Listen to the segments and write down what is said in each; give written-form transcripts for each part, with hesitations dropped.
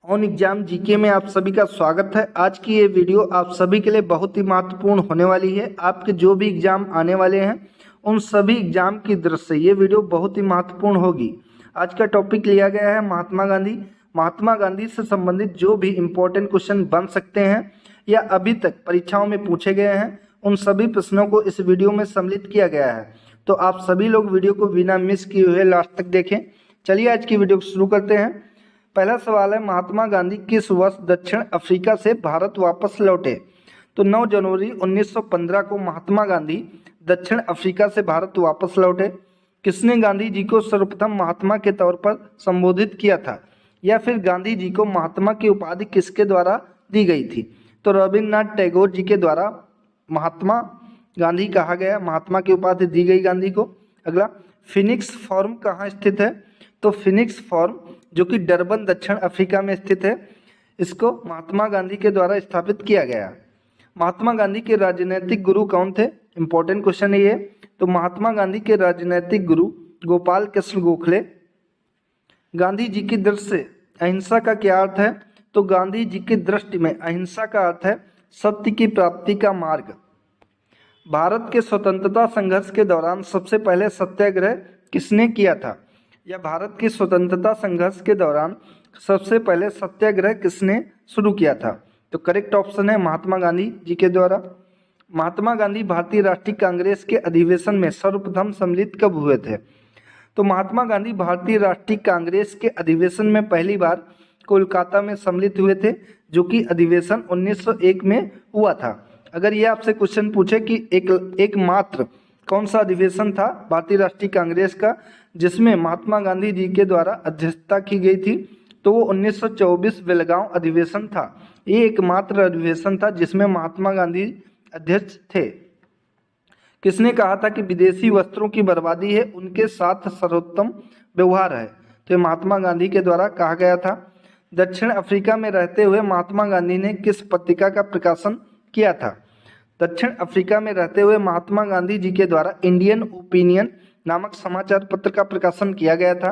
On exam GK में आप सभी का स्वागत है। आज की ये वीडियो आप सभी के लिए बहुत ही महत्वपूर्ण होने वाली है। आपके जो भी एग्जाम आने वाले हैं उन सभी एग्जाम की दृष्टि से ये वीडियो बहुत ही महत्वपूर्ण होगी। आज का टॉपिक लिया गया है महात्मा गांधी। महात्मा गांधी से संबंधित जो भी इम्पोर्टेंट क्वेश्चन बन सकते हैं या अभी तक परीक्षाओं में पूछे गए हैं उन सभी प्रश्नों को इस वीडियो में सम्मिलित किया गया है। तो आप सभी लोग वीडियो को बिना मिस किए हुए लास्ट तक देखें। चलिए आज की वीडियो को शुरू करते हैं। पहला सवाल है, महात्मा गांधी किस वर्ष दक्षिण अफ्रीका से भारत वापस लौटे? तो 9 जनवरी 1915 को महात्मा गांधी दक्षिण अफ्रीका से भारत वापस लौटे। किसने गांधी जी को सर्वप्रथम महात्मा के तौर पर संबोधित किया था, या फिर गांधी जी को महात्मा की उपाधि किसके द्वारा दी गई थी? तो रविन्द्रनाथ टैगोर जी के द्वारा महात्मा गांधी कहा गया, महात्मा की उपाधि दी गई गांधी को। अगला, फिनिक्स फॉर्म कहाँ स्थित है? तो फिनिक्स फॉर्म जो कि डरबन दक्षिण अफ्रीका में स्थित है, इसको महात्मा गांधी के द्वारा स्थापित किया गया। महात्मा गांधी के राजनीतिक गुरु कौन थे? इंपॉर्टेंट क्वेश्चन है ये। तो महात्मा गांधी के राजनीतिक गुरु गोपाल कृष्ण गोखले। गांधी जी की दृष्टि से अहिंसा का क्या अर्थ है? तो गांधी जी की दृष्टि में अहिंसा का अर्थ है सत्य की प्राप्ति का मार्ग। भारत के स्वतंत्रता संघर्ष के दौरान सबसे पहले सत्याग्रह किसने किया था? या भारत के स्वतंत्रता संघर्ष के दौरान सबसे पहले सत्याग्रह किसने शुरू किया था? तो करेक्ट ऑप्शन है महात्मा गांधी जी के द्वारा। महात्मा गांधी भारतीय राष्ट्रीय कांग्रेस के अधिवेशन में सर्वप्रथम सम्मिलित कब हुए थे? तो महात्मा गांधी भारतीय राष्ट्रीय कांग्रेस के अधिवेशन में पहली बार कोलकाता में सम्मिलित हुए थे, जो कि अधिवेशन 1901 में हुआ था। अगर ये आपसे क्वेश्चन पूछे कि एकमात्र कौन सा अधिवेशन था भारतीय राष्ट्रीय कांग्रेस का जिसमें महात्मा गांधी जी के द्वारा अध्यक्षता की गई थी, तो वो 1924 बेलगांव अधिवेशन था। ये एकमात्र अधिवेशन था जिसमें महात्मा गांधी अध्यक्ष थे। किसने कहा था कि विदेशी वस्त्रों की बर्बादी है उनके साथ सर्वोत्तम व्यवहार है? तो महात्मा गांधी के द्वारा कहा गया था। दक्षिण अफ्रीका में रहते हुए महात्मा गांधी ने किस पत्रिका का प्रकाशन किया था? दक्षिण अफ्रीका में रहते हुए महात्मा गांधी जी के द्वारा इंडियन ओपिनियन नामक समाचार पत्र का प्रकाशन किया गया था।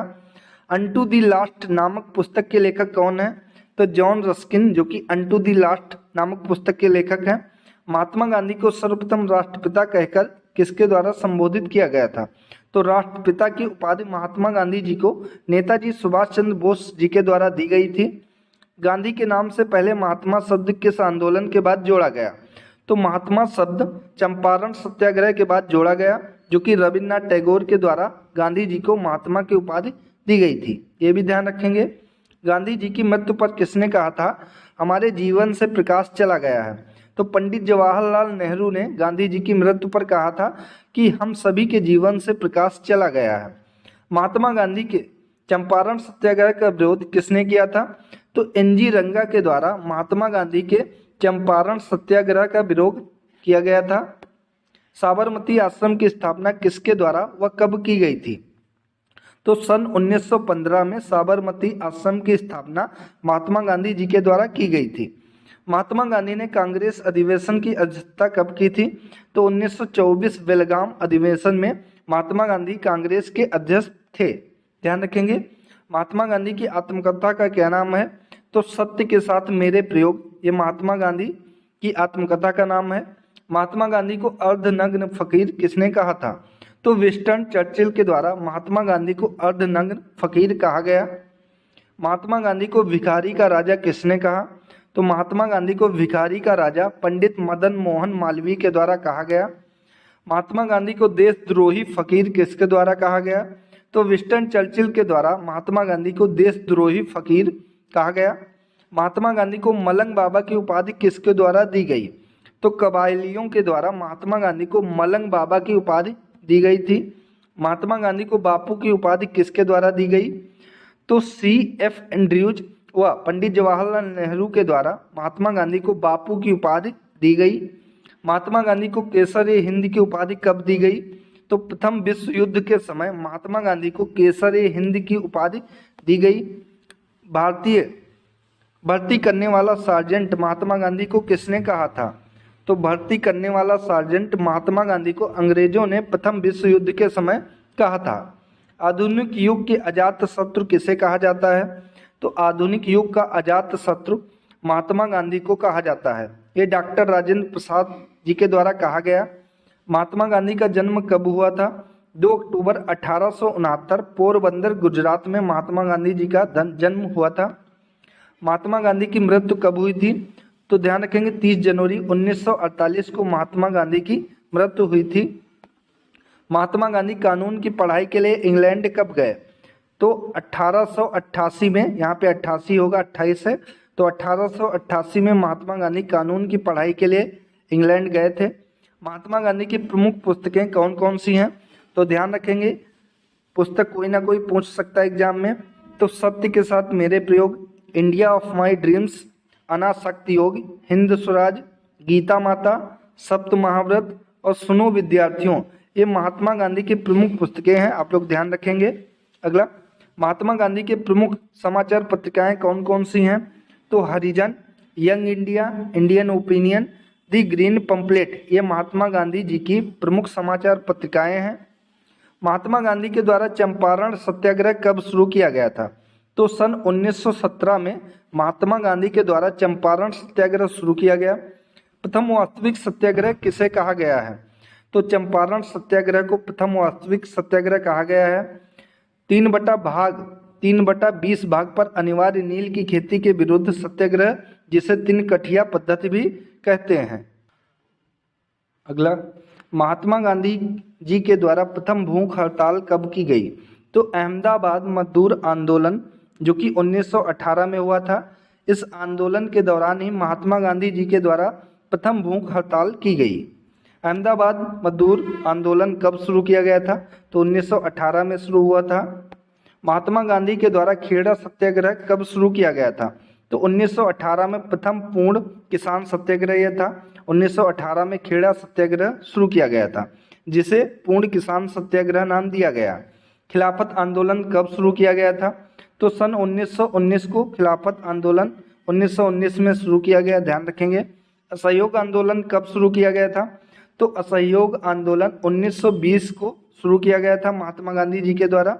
अनटू द लास्ट नामक पुस्तक के लेखक कौन है? तो जॉन रस्किन, जो कि अनटू द लास्ट नामक पुस्तक के लेखक हैं। महात्मा गांधी को सर्वप्रथम राष्ट्रपिता कहकर किसके द्वारा संबोधित किया गया था? तो राष्ट्रपिता की उपाधि महात्मा गांधी जी को नेताजी सुभाष चंद्र बोस जी के द्वारा दी गई थी। गांधी के नाम से पहले महात्मा शब्द किस आंदोलन के बाद जोड़ा गया? तो महात्मा शब्द चंपारण सत्याग्रह के बाद जोड़ा गया, जो कि रविन्द्रनाथ टैगोर के द्वारा गांधी जी को महात्मा की उपाधि दी गई थी। ये भी ध्यान रखेंगे। गांधी जी की मृत्यु पर किसने कहा था हमारे जीवन से प्रकाश चला गया है? तो पंडित जवाहरलाल नेहरू ने गांधी जी की मृत्यु पर कहा था कि हम सभी के जीवन से प्रकाश चला गया है। महात्मा गांधी के चंपारण सत्याग्रह का विरोध किसने किया था? तो एनजी रंगा के द्वारा महात्मा गांधी के चंपारण सत्याग्रह का विरोध किया गया था। साबरमती आश्रम की स्थापना किसके द्वारा व कब की गई थी? तो सन 1915 में साबरमती आश्रम की स्थापना महात्मा गांधी जी के द्वारा की गई थी। महात्मा गांधी ने कांग्रेस अधिवेशन की अध्यक्षता कब की थी? तो 1924 बेलगाम अधिवेशन में महात्मा गांधी कांग्रेस के अध्यक्ष थे। ध्यान रखेंगे। महात्मा गांधी की आत्मकथा का क्या नाम है? तो सत्य के साथ मेरे प्रयोग, ये महात्मा गांधी की आत्मकथा का नाम है। महात्मा गांधी को अर्धनग्न फकीर किसने कहा था? तो विंस्टन चर्चिल के द्वारा महात्मा गांधी को अर्धनग्न फकीर कहा गया। महात्मा गांधी को भिखारी का राजा किसने कहा? तो महात्मा गांधी को भिखारी का राजा पंडित मदन मोहन मालवीय के द्वारा कहा गया। महात्मा गांधी को देशद्रोही फकीर किसके द्वारा कहा गया? तो विंस्टन चर्चिल के द्वारा महात्मा गांधी को देशद्रोही फकीर कहा गया। महात्मा गांधी को मलंग बाबा की उपाधि किसके द्वारा दी गई? तो कबायलियों के द्वारा महात्मा गांधी को मलंग बाबा की उपाधि दी गई थी। महात्मा गांधी को बापू की उपाधि किसके द्वारा दी गई? तो C.F. एंड्रयूज व पंडित जवाहरलाल नेहरू के द्वारा महात्मा गांधी को बापू की उपाधि दी गई। महात्मा गांधी को केसर-ए-हिंद की उपाधि कब दी गई? तो प्रथम विश्व युद्ध के समय महात्मा गांधी को केसर-ए-हिंद की उपाधि दी गई। भारतीय भर्ती करने वाला सार्जेंट महात्मा गांधी को किसने कहा था? तो भर्ती करने वाला सार्जेंट महात्मा गांधी को अंग्रेजों ने प्रथम विश्व युद्ध के समय कहा था। आधुनिक युग के अजात शत्रु किसे कहा जाता है? तो आधुनिक युग का अजात शत्रु महात्मा गांधी को कहा जाता है। ये डॉक्टर राजेंद्र प्रसाद जी के द्वारा कहा गया। महात्मा गांधी का जन्म कब हुआ था? 2 अक्टूबर 1869 पोरबंदर गुजरात में महात्मा गांधी जी का जन्म हुआ था। महात्मा गांधी की मृत्यु कब हुई थी? तो ध्यान रखेंगे 30 जनवरी 1948 को महात्मा गांधी की मृत्यु हुई थी। महात्मा गांधी कानून की पढ़ाई के लिए इंग्लैंड कब गए? तो 1888 में, यहाँ पे 88 होगा, 28 है, तो 1888 में महात्मा गांधी कानून की पढ़ाई के लिए इंग्लैंड गए थे। महात्मा गांधी की प्रमुख पुस्तकें कौन कौन सी हैं? तो ध्यान रखेंगे पुस्तक कोई ना कोई पूछ सकता है एग्जाम में। तो सत्य के साथ मेरे प्रयोग, इंडिया ऑफ माई ड्रीम्स, अनासक्त योग, हिंद स्वराज, गीता माता, सप्त महाव्रत और सुनो विद्यार्थियों, ये महात्मा गांधी की प्रमुख पुस्तकें हैं, आप लोग ध्यान रखेंगे। अगला, महात्मा गांधी के प्रमुख समाचार पत्रिकाएं कौन कौन सी हैं? तो Harijan, Young India, Indian Opinion, the Green Pamphlet, ये महात्मा गांधी जी की प्रमुख समाचार पत्रिकाएं हैं। महात्मा गांधी के द्वारा चंपारण सत्याग्रह कब शुरू किया गया था? तो सन 1917 में महात्मा गांधी के द्वारा चंपारण सत्याग्रह शुरू किया गया। प्रथम वास्तविक सत्याग्रह किसे कहा गया है? तो चंपारण सत्याग्रह को प्रथम वास्तविक सत्याग्रह कहा गया है। 3/20 भाग पर अनिवार्य नील की खेती के विरुद्ध सत्याग्रह, जिसे 3 कठिया पद्धति भी कहते हैं। अगला, महात्मा गांधी जी के द्वारा प्रथम भूख हड़ताल कब की गई? तो अहमदाबाद मजदूर आंदोलन, जो कि 1918 में हुआ था। इस आंदोलन के दौरान ही महात्मा गांधी जी के द्वारा प्रथम भूख हड़ताल की गई। अहमदाबाद मजदूर आंदोलन कब शुरू किया गया था? तो 1918 में शुरू हुआ था। महात्मा गांधी के द्वारा खेड़ा सत्याग्रह कब शुरू किया गया था? तो 1918 में प्रथम पूर्ण किसान सत्याग्रह यह था। 1918 में खेड़ा सत्याग्रह शुरू किया गया था, जिसे पूर्ण किसान सत्याग्रह नाम दिया गया। खिलाफत आंदोलन कब शुरू किया गया था? तो सन 1919 को खिलाफत आंदोलन 1919 में शुरू किया गया, ध्यान रखेंगे। असहयोग आंदोलन कब शुरू किया गया था? तो असहयोग आंदोलन 1920 को शुरू किया गया था महात्मा गांधी जी के द्वारा।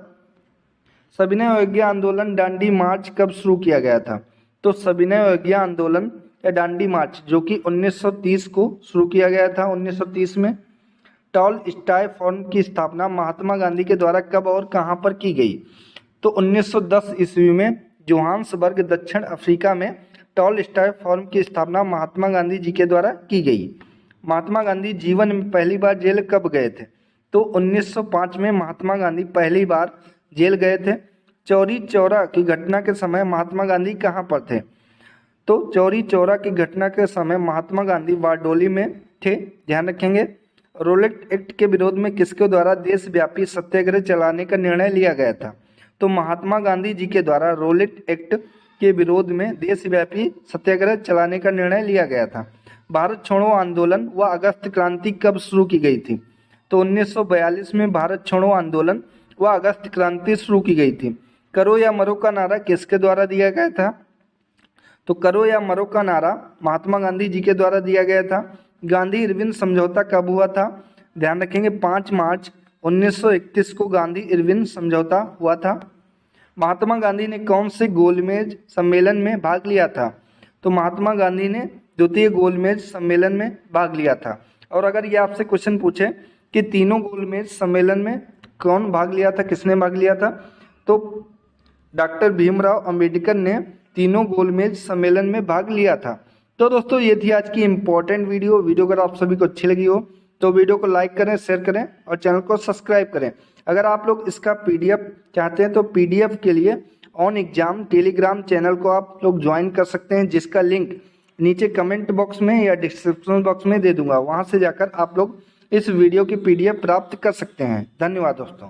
सविनय अवज्ञा आंदोलन दांडी मार्च कब शुरू किया गया था? तो सविनय अवज्ञा आंदोलन या दांडी मार्च, जो कि 1930 को शुरू किया गया था। 1930 में टॉल स्टाय फॉर्म की स्थापना महात्मा गांधी के द्वारा कब और कहां पर की गई? तो 1910 ईस्वी में जोहान्सबर्ग दक्षिण अफ्रीका में टॉल स्टाय फॉर्म की स्थापना महात्मा गांधी जी के द्वारा की गई। महात्मा गांधी जीवन में पहली बार जेल कब गए थे? तो 1905 में महात्मा गांधी पहली बार जेल गए थे। चौरी चौरा की घटना के समय महात्मा गांधी कहाँ पर थे? तो चौरी चौरा की घटना के समय महात्मा गांधी बारडोली में थे, ध्यान रखेंगे। रोलेट एक्ट के विरोध में किसके द्वारा देशव्यापी सत्याग्रह चलाने का निर्णय लिया गया था? तो महात्मा गांधी जी के द्वारा रोलेट एक्ट के विरोध में देशव्यापी सत्याग्रह चलाने का निर्णय लिया गया था। भारत छोड़ो आंदोलन व अगस्त क्रांति कब शुरू की गई थी? तो 1942 में भारत छोड़ो आंदोलन व अगस्त क्रांति शुरू की गई थी। करो या मरो का नारा किसके द्वारा दिया गया था? तो करो या मरो का नारा महात्मा गांधी जी के द्वारा दिया गया था। गांधी इरविन समझौता कब हुआ था? ध्यान रखेंगे 5 मार्च 1931 को गांधी इरविन समझौता हुआ था। महात्मा गांधी ने कौन से गोलमेज सम्मेलन में भाग लिया था? तो महात्मा गांधी ने द्वितीय गोलमेज सम्मेलन में भाग लिया था। और अगर ये आपसे क्वेश्चन पूछे कि तीनों गोलमेज सम्मेलन में कौन भाग लिया था, किसने भाग लिया था, तो डॉक्टर भीमराव अंबेडकर ने तीनों गोलमेज सम्मेलन में भाग लिया था। तो दोस्तों ये थी आज की इम्पोर्टेंट वीडियो अगर आप सभी को अच्छी लगी हो तो वीडियो को लाइक करें, शेयर करें और चैनल को सब्सक्राइब करें। अगर आप लोग इसका पीडीएफ चाहते हैं तो पीडीएफ के लिए ऑन एग्जाम टेलीग्राम चैनल को आप लोग ज्वाइन कर सकते हैं, जिसका लिंक नीचे कमेंट बॉक्स में या डिस्क्रिप्शन बॉक्स में दे दूंगा। वहां से जाकर आप लोग इस वीडियो की पीडीएफ प्राप्त कर सकते हैं। धन्यवाद दोस्तों।